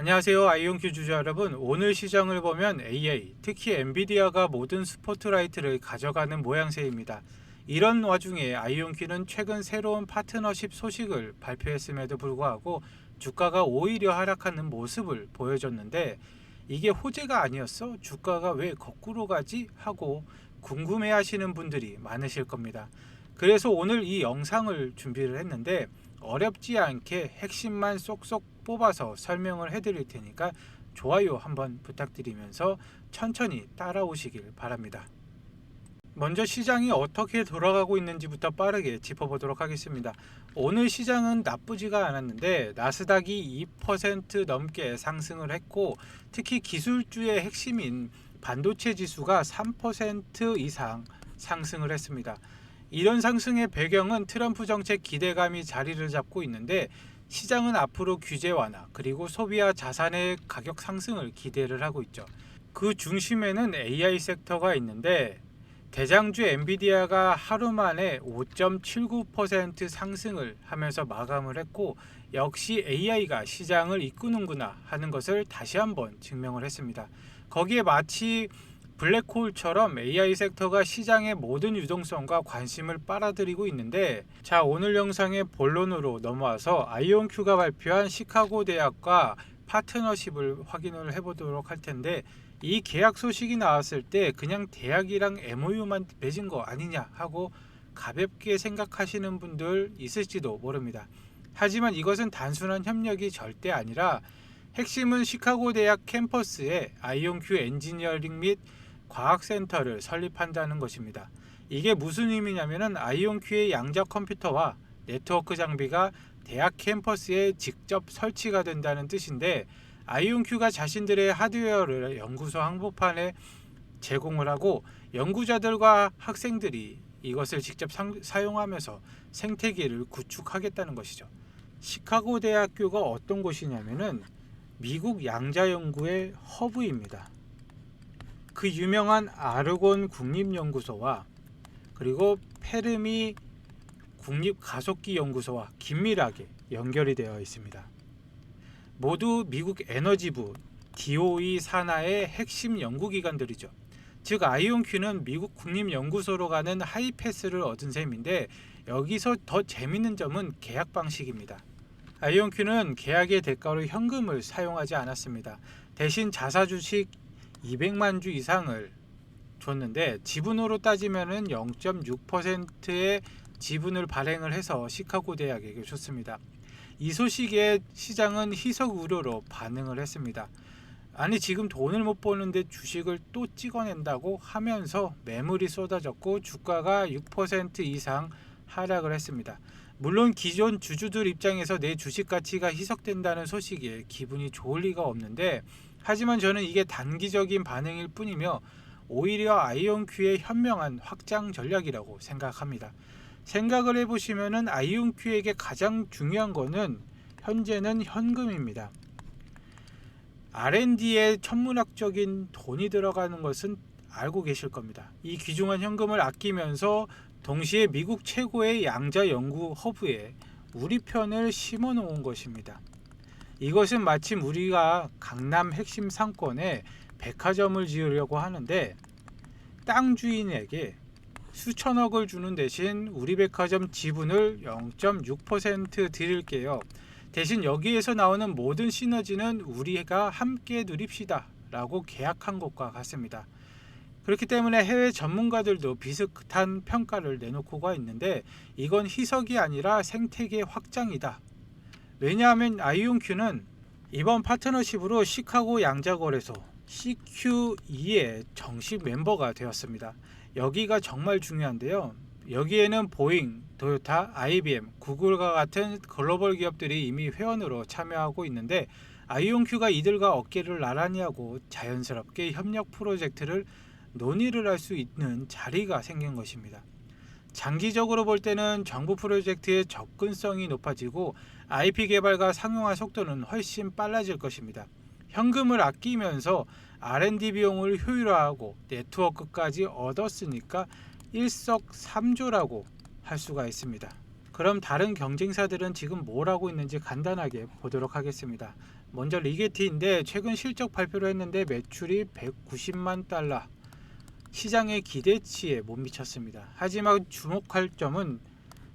안녕하세요. 아이온큐 주주 여러분. 오늘 시장을 보면 AI, 특히 엔비디아가 모든 스포트라이트를 가져가는 모양새입니다. 이런 와중에 아이온큐는 최근 새로운 파트너십 소식을 발표했음에도 불구하고 주가가 오히려 하락하는 모습을 보여줬는데, 이게 호재가 아니었어? 주가가 왜 거꾸로 가지? 하고 궁금해 하시는 분들이 많으실 겁니다. 그래서 오늘 이 영상을 준비를 했는데, 어렵지 않게 핵심만 쏙쏙 뽑아서 설명을 해드릴 테니까 좋아요 한번 부탁드리면서 천천히 따라오시길 바랍니다. 먼저 시장이 어떻게 돌아가고 있는지부터 빠르게 짚어보도록 하겠습니다. 오늘 시장은 나쁘지가 않았는데 나스닥이 2% 넘게 상승을 했고, 특히 기술주의 핵심인 반도체 지수가 3% 이상 상승을 했습니다. 이런 상승의 배경은 트럼프 정책 기대감이 자리를 잡고 있는데, 시장은 앞으로 규제 완화 그리고 소비와 자산의 가격 상승을 기대를 하고 있죠. 그 중심에는 AI 섹터가 있는데, 대장주 엔비디아가 하루 만에 5.79% 상승을 하면서 마감을 했고, 역시 AI가 시장을 이끄는구나 하는 것을 다시 한번 증명을 했습니다. 거기에 마치 블랙홀처럼 AI 섹터가 시장의 모든 유동성과 관심을 빨아들이고 있는데, 자, 오늘 영상의 본론으로 넘어와서 아이온큐가 발표한 시카고 대학과 파트너십을 확인을 해보도록 할 텐데, 이 계약 소식이 나왔을 때 그냥 대학이랑 MOU만 맺은 거 아니냐 하고 가볍게 생각하시는 분들 있을지도 모릅니다. 하지만 이것은 단순한 협력이 절대 아니라, 핵심은 시카고 대학 캠퍼스에 아이온큐 엔지니어링 및 과학센터를 설립한다는 것입니다. 이게 무슨 의미냐면은 아이온큐의 양자 컴퓨터와 네트워크 장비가 대학 캠퍼스에 직접 설치가 된다는 뜻인데, 아이온큐가 자신들의 하드웨어를 연구소 항복판에 제공을 하고 연구자들과 학생들이 이것을 직접 사용하면서 생태계를 구축하겠다는 것이죠. 시카고 대학교가 어떤 곳이냐면은 미국 양자 연구의 허브입니다. 그 유명한 아르곤 국립연구소와 그리고 페르미 국립가속기 연구소와 긴밀하게 연결이 되어 있습니다. 모두 미국 에너지부 DOE 산하의 핵심 연구기관들이죠. 즉 아이온큐는 미국 국립연구소로 가는 하이패스를 얻은 셈인데, 여기서 더 재밌는 점은 계약 방식입니다. 아이온큐는 계약의 대가로 현금을 사용하지 않았습니다. 대신 자사 주식 200만 주 이상을 줬는데, 지분으로 따지면 0.6%의 지분을 발행을 해서 시카고 대학에게 줬습니다. 이 소식에 시장은 희석 우려로 반응을 했습니다. 아니, 지금 돈을 못 버는데 주식을 또 찍어낸다고 하면서 매물이 쏟아졌고 주가가 6% 이상 하락을 했습니다. 물론 기존 주주들 입장에서 내 주식 가치가 희석된다는 소식에 기분이 좋을 리가 없는데, 하지만 저는 이게 단기적인 반응일 뿐이며 오히려 아이온큐의 현명한 확장 전략이라고 생각합니다. 생각을 해보시면은 아이온큐에게 가장 중요한 거는 현재는 현금입니다. R&D에 천문학적인 돈이 들어가는 것은 알고 계실 겁니다. 이 귀중한 현금을 아끼면서 동시에 미국 최고의 양자 연구 허브에 우리 편을 심어 놓은 것입니다. 이것은 마침 우리가 강남 핵심 상권에 백화점을 지으려고 하는데, 땅 주인에게 수천억을 주는 대신 우리 백화점 지분을 0.6% 드릴게요. 대신 여기에서 나오는 모든 시너지는 우리가 함께 누립시다 라고 계약한 것과 같습니다. 그렇기 때문에 해외 전문가들도 비슷한 평가를 내놓고가 있는데, 이건 희석이 아니라 생태계 확장이다. 왜냐하면 아이온큐는 이번 파트너십으로 시카고 양자거래소 CQE의 정식 멤버가 되었습니다. 여기가 정말 중요한데요. 여기에는 보잉, 토요타, IBM, 구글과 같은 글로벌 기업들이 이미 회원으로 참여하고 있는데, 아이온큐가 이들과 어깨를 나란히 하고 자연스럽게 협력 프로젝트를 논의를 할 수 있는 자리가 생긴 것입니다. 장기적으로 볼 때는 정부 프로젝트의 접근성이 높아지고 IP 개발과 상용화 속도는 훨씬 빨라질 것입니다. 현금을 아끼면서 R&D 비용을 효율화하고 네트워크까지 얻었으니까 일석삼조라고 할 수가 있습니다. 그럼 다른 경쟁사들은 지금 뭘 하고 있는지 간단하게 보도록 하겠습니다. 먼저 리게티인데 최근 실적 발표를 했는데 매출이 190만 달러, 시장의 기대치에 못 미쳤습니다. 하지만 주목할 점은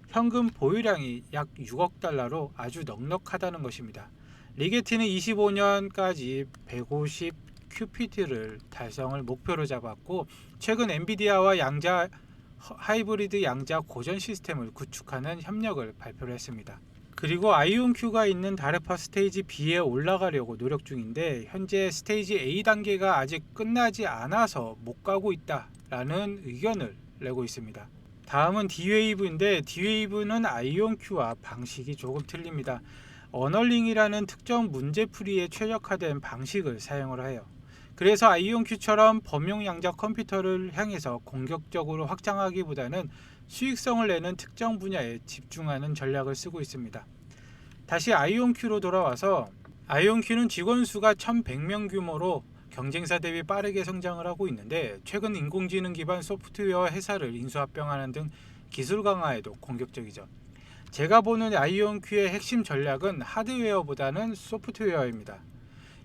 현금 보유량이 약 6억 달러로 아주 넉넉하다는 것입니다. 리게티는 25년까지 150 큐피트를 달성을 목표로 잡았고, 최근 엔비디아와 양자 하이브리드 양자 고전 시스템을 구축하는 협력을 발표를 했습니다. 그리고 아이온큐가 있는 다르파 스테이지 B에 올라가려고 노력 중인데, 현재 스테이지 A 단계가 아직 끝나지 않아서 못 가고 있다라는 의견을 내고 있습니다. 다음은 D웨이브인데, D웨이브는 아이온큐와 방식이 조금 틀립니다. 언어링이라는 특정 문제풀이에 최적화된 방식을 사용을 해요. 그래서 아이온큐처럼 범용 양자 컴퓨터를 향해서 공격적으로 확장하기보다는 수익성을 내는 특정 분야에 집중하는 전략을 쓰고 있습니다. 다시 아이온큐로 돌아와서, 아이온큐는 직원 수가 1100명 규모로 경쟁사 대비 빠르게 성장을 하고 있는데, 최근 인공지능 기반 소프트웨어 회사를 인수합병하는 등 기술 강화에도 공격적이죠. 제가 보는 아이온큐의 핵심 전략은 하드웨어보다는 소프트웨어입니다.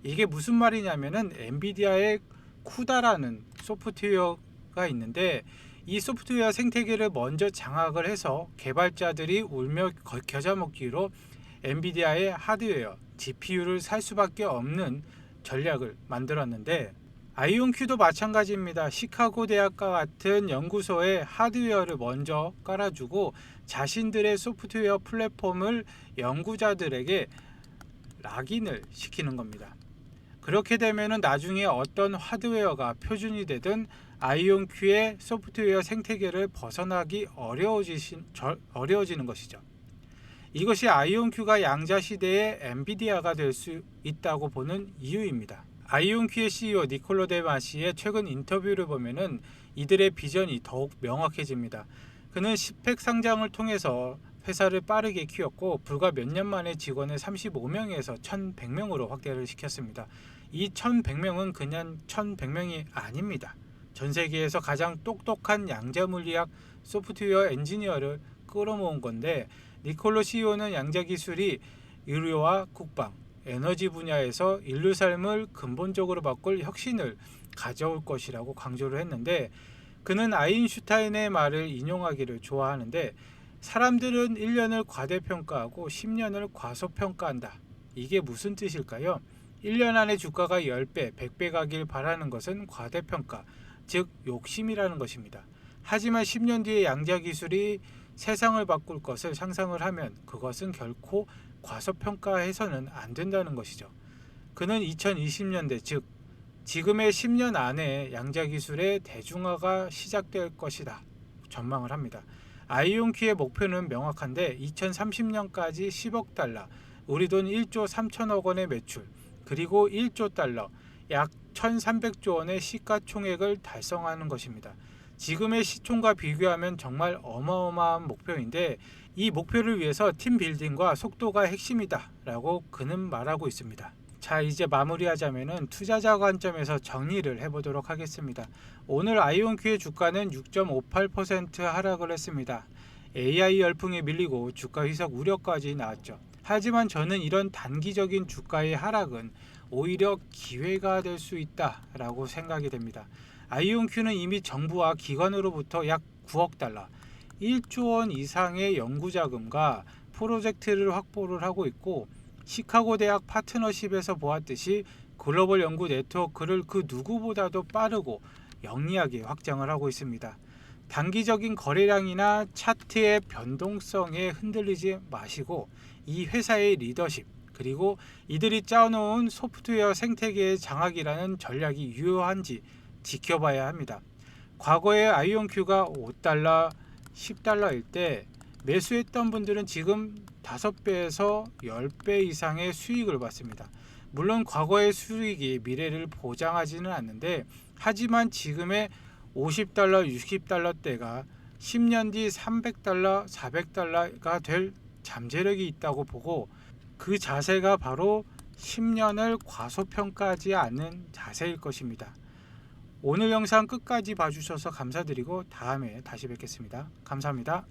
이게 무슨 말이냐면은, 엔비디아의 쿠다라는 소프트웨어가 있는데, 이 소프트웨어 생태계를 먼저 장악을 해서 개발자들이 울며 겨자 먹기로 엔비디아의 하드웨어 GPU를 살 수밖에 없는 전략을 만들었는데, 아이온큐도 마찬가지입니다. 시카고 대학과 같은 연구소에 하드웨어를 먼저 깔아주고 자신들의 소프트웨어 플랫폼을 연구자들에게 락인을 시키는 겁니다. 그렇게 되면 나중에 어떤 하드웨어가 표준이 되든 아이온큐의 소프트웨어 생태계를 벗어나기 어려워지는 것이죠. 이것이 아이온큐가 양자 시대의 엔비디아가 될 수 있다고 보는 이유입니다. 아이온큐의 CEO 니콜로 데마시의 최근 인터뷰를 보면은 이들의 비전이 더욱 명확해집니다. 그는 스펙 상장을 통해서 회사를 빠르게 키웠고, 불과 몇 년 만에 직원을 35명에서 1100명으로 확대를 시켰습니다. 이 1100명은 그냥 1100명이 아닙니다. 전 세계에서 가장 똑똑한 양자 물리학 소프트웨어 엔지니어를 끌어모은 건데, 니콜로 CEO는 양자 기술이 의료와 국방, 에너지 분야에서 인류 삶을 근본적으로 바꿀 혁신을 가져올 것이라고 강조를 했는데, 그는 아인슈타인의 말을 인용하기를 좋아하는데, 사람들은 1년을 과대평가하고 10년을 과소평가한다. 이게 무슨 뜻일까요? 1년 안에 주가가 10배, 100배 가길 바라는 것은 과대평가, 즉 욕심이라는 것입니다. 하지만 10년 뒤에 양자 기술이 세상을 바꿀 것을 상상을 하면 그것은 결코 과소평가해서는 안 된다는 것이죠. 그는 2020년대, 즉 지금의 10년 안에 양자 기술의 대중화가 시작될 것이다 전망을 합니다. 아이온큐의 목표는 명확한데, 2030년까지 10억 달러, 우리 돈 1조 3천억 원의 매출, 그리고 1조 달러, 약 1300조 원의 시가총액을 달성하는 것입니다. 지금의 시총과 비교하면 정말 어마어마한 목표인데, 이 목표를 위해서 팀 빌딩과 속도가 핵심이다 라고 그는 말하고 있습니다. 자, 이제 마무리하자면은 투자자 관점에서 정리를 해보도록 하겠습니다. 오늘 아이온큐의 주가는 6.58% 하락을 했습니다. AI 열풍에 밀리고 주가 희석 우려까지 나왔죠. 하지만 저는 이런 단기적인 주가의 하락은 오히려 기회가 될 수 있다라고 생각이 됩니다. 아이온큐는 이미 정부와 기관으로부터 약 9억 달러, 1조 원 이상의 연구자금과 프로젝트를 확보를 하고 있고, 시카고 대학 파트너십에서 보았듯이 글로벌 연구 네트워크를 그 누구보다도 빠르고 영리하게 확장을 하고 있습니다. 단기적인 거래량이나 차트의 변동성에 흔들리지 마시고, 이 회사의 리더십, 그리고 이들이 짜놓은 소프트웨어 생태계의 장악이라는 전략이 유효한지 지켜봐야 합니다. 과거에 아이온큐가 5달러, 10달러일 때 매수했던 분들은 지금 5배에서 10배 이상의 수익을 받습니다. 물론 과거의 수익이 미래를 보장하지는 않는데, 하지만 지금의 50달러, 60달러 대가 10년 뒤 300달러, 400달러가 될 잠재력이 있다고 보고, 그 자세가 바로 10년을 과소평가하지 않는 자세일 것입니다. 오늘 영상 끝까지 봐주셔서 감사드리고 다음에 다시 뵙겠습니다. 감사합니다.